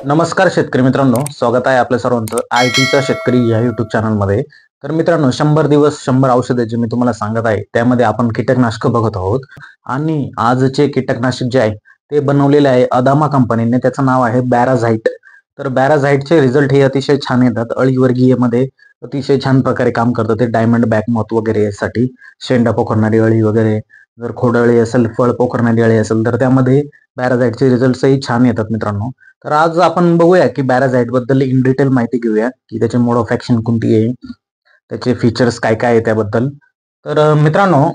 नमस्कार शेतकरी मित्रांनो, स्वागत आहे आपल्या सर्वांचं आय-टीचा शेतकरी या युट्यूब चॅनलमध्ये. तर मित्रांनो, 100 दिवस 100 औषधे जे मी तुम्हाला सांगत आहे, त्यामध्ये आपण कीटकनाशकं बघत आहोत. आणि आजचे कीटकनाशक जे आहे ते बनवलेले आहे अदामा कंपनीने. त्याचं नाव आहे बॅराझाइट. तर बॅराझाइटचे रिझल्ट हे अतिशय छान येतात. अळीवर्गीयमध्ये अतिशय छान प्रकारे काम करतं ते. डायमंड बॅक मॉथ वगैरे यासाठी, शेंडा पोखरणारी अळी वगैरे, जर खोडअळी असेल, फळ पोखरणारी अळी असेल, तर त्यामध्ये बॅराझाइटचे रिझल्ट्सही छान येतात मित्रांनो. तर आज आपण बघूया की बॅराझाइट बद्दल इन डिटेल माहिती घेऊया की त्याचे मोड ऑफ ऍक्शन कोणती आहे, त्याचे फीचर्स काय काय आहे त्याबद्दल. तर मित्रांनो,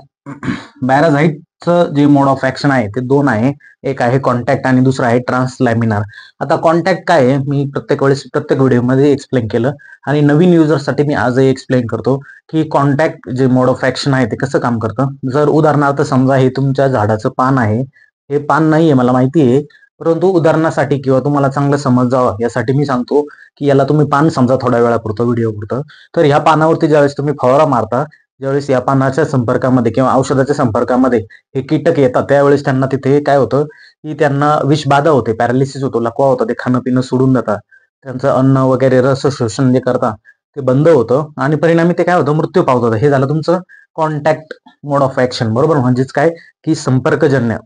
बॅराझाइटचं जे मोड ऑफ ऍक्शन आहे ते दोन आहे. एक आहे कॉन्टॅक्ट आणि दुसरा आहे ट्रान्सलॅमिनार. आता कॉन्टॅक्ट काय आहे मी प्रत्येक वेळेस प्रत्येक व्हिडिओमध्ये एक्सप्लेन केलं, आणि नवीन युजर्ससाठी मी आजही एक्सप्लेन करतो की कॉन्टॅक्ट जे मोड ऑफ ऍक्शन आहे ते कसं काम करतं. जर उदाहरणार्थ समजा हे तुमच्या झाडाचं पान आहे, हे पान नाहीये मला माहिती आहे, परंतु उदाहरणासाठी किंवा तुम्हाला चांगलं समजावं यासाठी मी सांगतो की याला तुम्ही पान समजा थोड्या वेळापुरतं, व्हिडिओ पुरतं. तर ह्या पानावरती ज्यावेळेस तुम्ही फवारा मारता, ज्यावेळेस या पानाच्या संपर्कामध्ये किंवा औषधाच्या संपर्कामध्ये हे कीटक येतात, त्यावेळेस त्यांना तिथे काय होतं की त्यांना विषबाधा होते, पॅरालिसिस होतो, लकवा होतं, ते खाणं पिणं सोडून देतात. त्यांचं अन्न वगैरे रस शोषण जे करता ते बंद होतं, आणि परिणामी ते काय होतं, मृत्यू पावतात. हे झालं तुमचं कॉन्टॅक्ट मोड ऑफ ऍक्शन, बरोबर. म्हणजेच काय की संपर्कजन्य.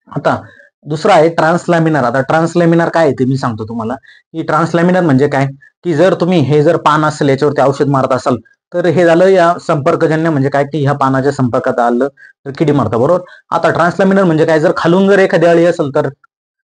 आता दुसरा आहे ट्रान्सलॅमिनार. आता ट्रान्सलॅमिनार काय आहे ते मी सांगतो तुम्हाला. की ट्रान्सलॅमिनार म्हणजे काय, की जर तुम्ही हे जर पान असेल याच्यावरती औषध मारत असाल, तर हे झालं या संपर्कजन्य. म्हणजे काय की ह्या पानाच्या संपर्कात आलं तर किडी मारतं, बरोबर. आता ट्रान्सलॅमिनार म्हणजे काय, जर खालून जर एखादी अळी असेल तर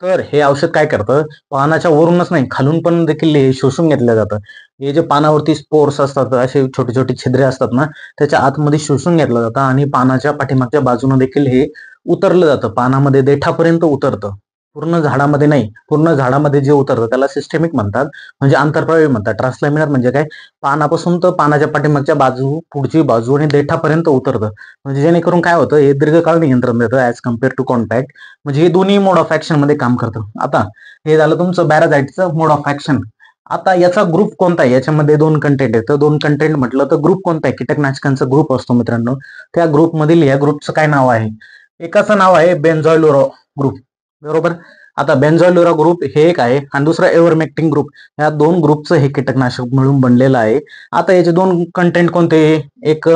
तर हे औषध काय करतं, पानाच्या वरूनच नाही खालून पण देखील हे शोषून घेतलं जातं. हे जे पानावरती स्पोर्स असतात, असे छोटे छोटे छिद्रे असतात ना, त्याच्या आतमध्ये शोषून घेतलं जातं आणि पानाच्या पाठीमागच्या बाजूने देखील हे उतरलं जातं, पानामध्ये देठापर्यंत उतरतं. पूर्ण झाडामध्ये नाही, पूर्ण झाडामध्ये जे उतरतं त्याला सिस्टेमिक म्हणतात, म्हणजे आंतरप्रवाही म्हणतात. ट्रान्सलॅमिनार म्हणजे काय, पानापासून तर पानाच्या पाठीमागच्या बाजू, पुढची बाजू आणि देठापर्यंत उतरतं. म्हणजे जेणेकरून काय होतं, हे दीर्घकाळ नियंत्रण देतं ऍज कम्पेअर टू कॉन्टॅक्ट. म्हणजे हे दोन्ही मोड ऑफ ऍक्शन मध्ये काम करतं. आता हे झालं तुमचं बॅराझाइटचं मोड ऑफ ऍक्शन. आता याचा ग्रुप कोणता आहे, याच्यामध्ये दोन कंटेंट आहेत. तर दोन कंटेंट म्हटलं तर ग्रुप कोणता आहे, कीटकनाशकांचा ग्रुप असतो मित्रांनो. त्या ग्रुपमधील या ग्रुपचं काय नाव आहे, एकाचं नाव आहे बेन्झॉइलुरो ग्रुप, बरोबर. आता बेन्झॉइलुरो ग्रुप हे एक आहे, आणि दुसरं एव्हरमेक्टिन ग्रुप. या दोन ग्रुपचं हे कीटकनाशक मिळून बनलेलं आहे. आता याचे दोन कंटेंट कोणते, एक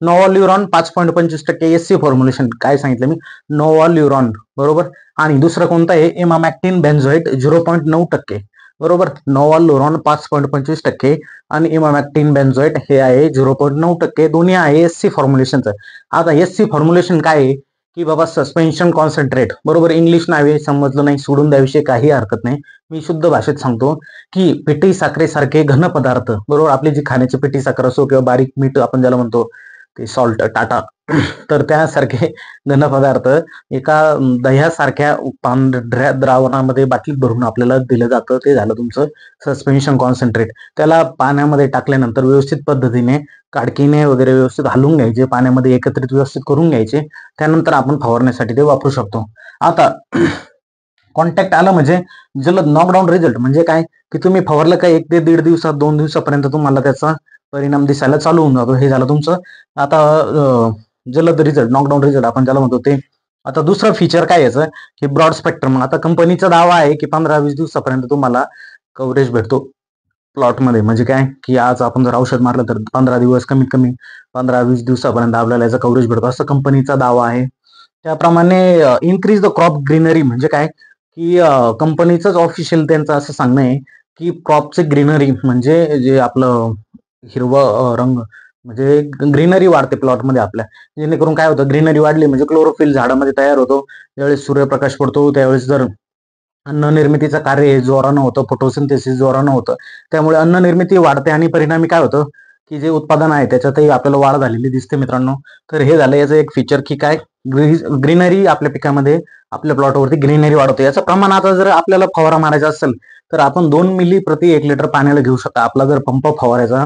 नोव्होल्युरॉन 5.25% एससी फॉर्म्युलेशन, काय सांगितलं मी, नोव्होल्युरॉन, बरोबर. आणि दुसरं कोणतं आहे, इमामॅक्टिन बेन्झोएट 0.9%, बरोबर. नोव्होल्युरॉन 5.25% आणि इमामॅक्टिन बेन्झोएट हे आहे 0.9%. दोन्ही आहे एससी फॉर्म्युलेशनचं. आता एससी फॉर्म्युलेशन काय आहे की बाबा, सस्पेन्शन कॉन्सन्ट्रेट, बरोबर. इंग्लिश नावे समजलं नाही, सोडून द्याविषयी काही हरकत नाही. मी शुद्ध भाषेत सांगतो की पिठी साखरेसारखे घन पदार्थ, बरोबर. आपली जी खाण्याची पिठी साखर असो किंवा बारीक मीठ आपण ज्याला म्हणतो ते सॉल्ट, टाटा, तर त्यासारखे घन पदार्थ एका दह्यासारख्या पांढऱ्या द्रावणामध्ये बाटलीत भरून आपल्याला दिलं जातं. ते झालं तुमचं सस्पेन्शन कॉन्सन्ट्रेट. त्याला पाण्यामध्ये टाकल्यानंतर व्यवस्थित पद्धतीने काडकीने वगैरे व्यवस्थित हलवून घ्यायचे, पाण्यामध्ये एकत्रित व्यवस्थित करून घ्यायचे. त्यानंतर आपण फवारण्यासाठी ते वापरू शकतो. आता कॉन्टॅक्ट आलं म्हणजे जलद नॉकडाऊन रिझल्ट. म्हणजे काय की तुम्ही फवारलं काय 1 ते 1.5 दिवसात, 2 दिवसापर्यंत तुम्हाला त्याचा परिणाम दिसायला चालू होऊन जातो. हे झालं तुमचं आता जलद रिझल्ट, नॉकडाऊन रिझल्ट आपण ज्याला म्हणतो ते. आता दुसरं फीचर काय याचं की ब्रॉड स्पेक्ट्रम. आता कंपनीचा दावा आहे की 15-20 दिवसापर्यंत तुम्हाला कव्हरेज भेटतो प्लॉटमध्ये. म्हणजे काय की आज आपण जर औषध मारलं तर 15 दिवस, कमीत कमी 15-20 दिवसापर्यंत आपल्याला याचा कव्हरेज भेटतो, असं कंपनीचा दावा आहे. त्याप्रमाणे इन्क्रीज द क्रॉप ग्रीनरी. म्हणजे काय की कंपनीचंच ऑफिशियल त्यांचं असं सांगणं आहे की क्रॉपचे ग्रीनरी म्हणजे जे आपलं हिरवं रंग, म्हणजे ग्रीनरी वाढते प्लॉटमध्ये आपल्या. जेणेकरून काय होतं, ग्रीनरी वाढली म्हणजे क्लोरोफिल झाडामध्ये तयार होतो. ज्यावेळेस सूर्यप्रकाश पडतो त्यावेळेस जर अन्न निर्मितीचं कार्य हे जोरानं होतं, फोटोसिंथेसिस जोरानं होतं, त्यामुळे अन्न निर्मिती वाढते आणि परिणामी काय होतं की जे उत्पादन आहे त्याच्यातही आपल्याला वाढ झालेली दिसते मित्रांनो. तर हे झालं याचं एक फीचर की काय, ग्रीनरी आपल्या पिकामध्ये, आपल्या प्लॉटवरती ग्रीनरी वाढवते. याचं प्रमाण आता जर आपल्याला फवारा मारायचा असेल तर आपण 2 मिली प्रति 1 लिटर पाण्याला घेऊ शकता. आपला जर पंप फवारायचा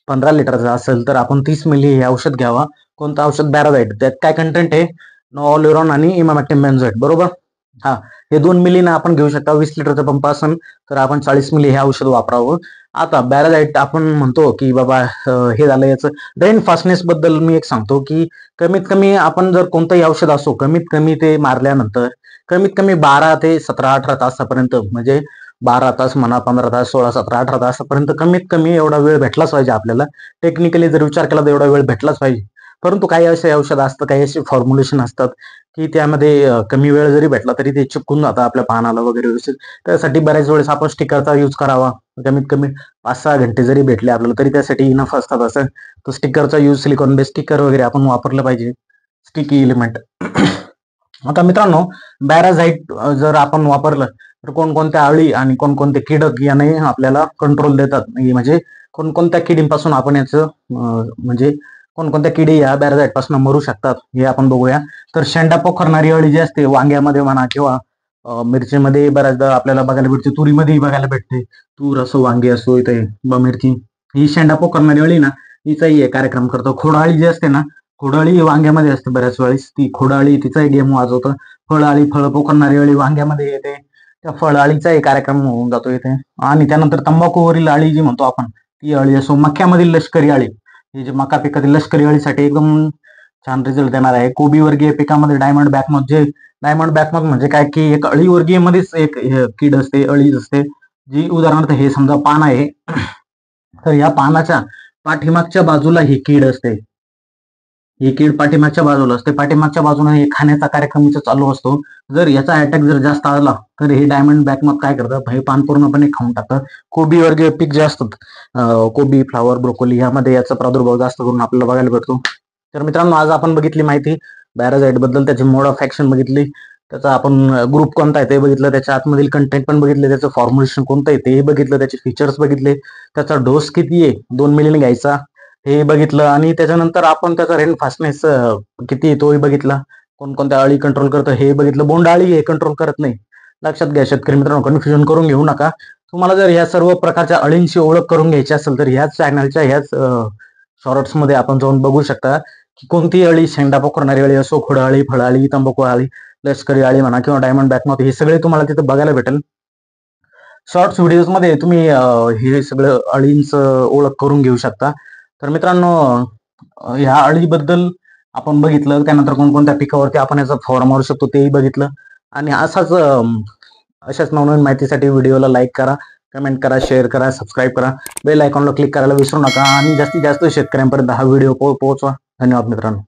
15 लिटरचा असेल तर आपण 30 मिली हे औषध घ्यावा. कोणतं औषध, बॅराझाइट. त्यात काय कंटेंट आहे, नोव्होल्युरॉन आणि इमामॅक्टिन बेन्झोएट, बरोबर. हा, हे 2 मिलीनं आपण घेऊ शकता. 20 लिटरचा पंप असेल तर आपण 40 मिली हे औषध वापरावं. आता बॅराझाईट आपण म्हणतो की बाबा हे झालं याचं रेन फास्टनेस बद्दल मी एक सांगतो की कमीत कमी आपण जर कोणतंही औषध असो कमीत कमी ते मारल्यानंतर कमीत कमी 12 ते 17-18 तासापर्यंत म्हणजे 12 तास म्हणा 15 तास 16 17 18 तासापर्यंत कमीत कमी एवढा वेळ भेटलाच पाहिजे आपल्याला. टेक्निकली जर विचार केला तर एवढा वेळ भेटलाच पाहिजे. परंतु काही असे औषध असतात काही असे फॉर्म्युलेशन असतात की त्यामध्ये कमी वेळ जरी भेटला तरी ते चिपकून जातं आपल्या पानाला वगैरे व्यवस्थित. त्यासाठी बऱ्याच वेळेस आपण स्टिकरचा यूज करावा. कमीत कमी 5-6 घंटे जरी भेटले आपल्याला तरी त्यासाठी इनफ असतात असं. तर स्टिकरचा यूज सिलिकॉन बेस स्टिकर वगैरे आपण वापरलं पाहिजे. Sticky element. आता मित्रांनो बॅराझाईट जर आपण वापरलं तर कोणकोणत्या अळी आणि कोणकोणते कीडक याने आपल्याला कंट्रोल देतात म्हणजे कोणकोणत्या किडींपासून आपण याचं म्हणजे कोणकोणत्या किडी या बॅराझाईट पासून मरू शकतात हे आपण बघूया. तर शेंडा पोखरणारी अळी जी असते वांग्यामध्ये म्हणा किंवा मिरचीमध्ये बऱ्याचदा आपल्याला बघायला भेटते, तुरीमध्येही बघायला भेटते. तूर असो वांगी असो इथे मिरची ही शेंडा पोखरणारी अळी ना हिचाही कार्यक्रम करतो. खोडाळी जी असते ना खोडाळी वांग्यामध्ये असते बऱ्याच वेळेस ती खोडाळी तिचाही गेम वाजवतं. फळाळी फळ पोखरणारी अळी वांग्यामध्ये येते. त्या फळाळीचाही कार्यक्रम होऊन जातो इथे. आणि त्यानंतर तंबाखूवरील अळी जी म्हणतो आपण ती अळी असो. मक्यामधील लष्करी अळी ही जी मका पिकातील लष्करी अळीसाठी एकदम छान रिझल्ट देणार आहे. कोबी वर्गीय पिकामध्ये डायमंड बॅकमॉथ जे डायमंड बॅकमॉथ म्हणजे काय की एक अळी वर्गीय मध्येच एक कीड असते अळी असते जी उदाहरणार्थ हे समजा पान आहे तर या पानाच्या पाठीमागच्या बाजूला ही कीड असते. ही कीड पाठीमागच्या बाजूला असते. पाठीमागच्या बाजूने हे खाण्याचा कार्यक्रम इथं चालू असतो. जर याचा अटॅक जर जास्त आला तर हे डायमंड बॅकमॉथ काय करतात हे पान पूर्णपणे खाऊन टाकतात. कोबी वर्गीय पीक जे असतात कोबी फ्लावर ब्रोकोली यामध्ये याचा प्रादुर्भाव जास्त करून आपल्याला बघायला भेटतो. तर मित्रांनो आज आपण बघितली माहिती बॅराझाईट बद्दल, त्याची मोड ऑफ ऍक्शन बघितली, त्याचा आपण ग्रुप कोणता आहे ते बघितलं, त्याच्या आतमधील कंटेंट पण बघितले, त्याचं फॉर्म्युलेशन कोणतं आहे ते बघितलं, त्याचे फीचर्स बघितले, त्याचा डोस किती आहे 2 मिलीने घ्यायचा हे बघितलं आणि त्याच्यानंतर आपण त्याचा रेन फास्टनेस किती आहे तोही बघितला. कोणकोणत्या अळी कंट्रोल करतं हे बघितलं. बोंडाळी हे कंट्रोल करत नाही. लक्षात घ्या शेतकरी मित्रांनो, कन्फ्युजन करून घेऊ नका. तुम्हाला जर ह्या सर्व प्रकारच्या अळींची ओळख करून घ्यायची असेल तर ह्याच चॅनलच्या ह्याच शॉर्ट्स मध्ये आपण जाऊन बघू शकता की कोणती अळी शेंडा पोखरणारी अळी असो, खोडाळी फळाळी तंबाखू अळी लष्करी अळी म्हणा किंवा डायमंड बॅकमॉथ हे सगळे तुम्हाला तिथे बघायला भेटेल. शॉर्ट्स व्हिडिओज मध्ये तुम्ही हे सगळं अळींचं ओळख करून घेऊ शकता. तर मित्रांनो ह्या अळीबद्दल आपण बघितलं, त्यानंतर कोणकोणत्या पिकावरती आपण याचा फवारा मारू शकतो तेही बघितलं आणि अशाच नवनवीन माहितीसाठी व्हिडिओला लाईक करा, कमेंट करा, शेअर करा, सबस्क्राईब करा, बेल आयकॉनला क्लिक करायला विसरू नका आणि जास्तीत जास्त शेतकऱ्यांपर्यंत हा व्हिडिओ पोहोचवा. धन्यवाद मित्रांनो.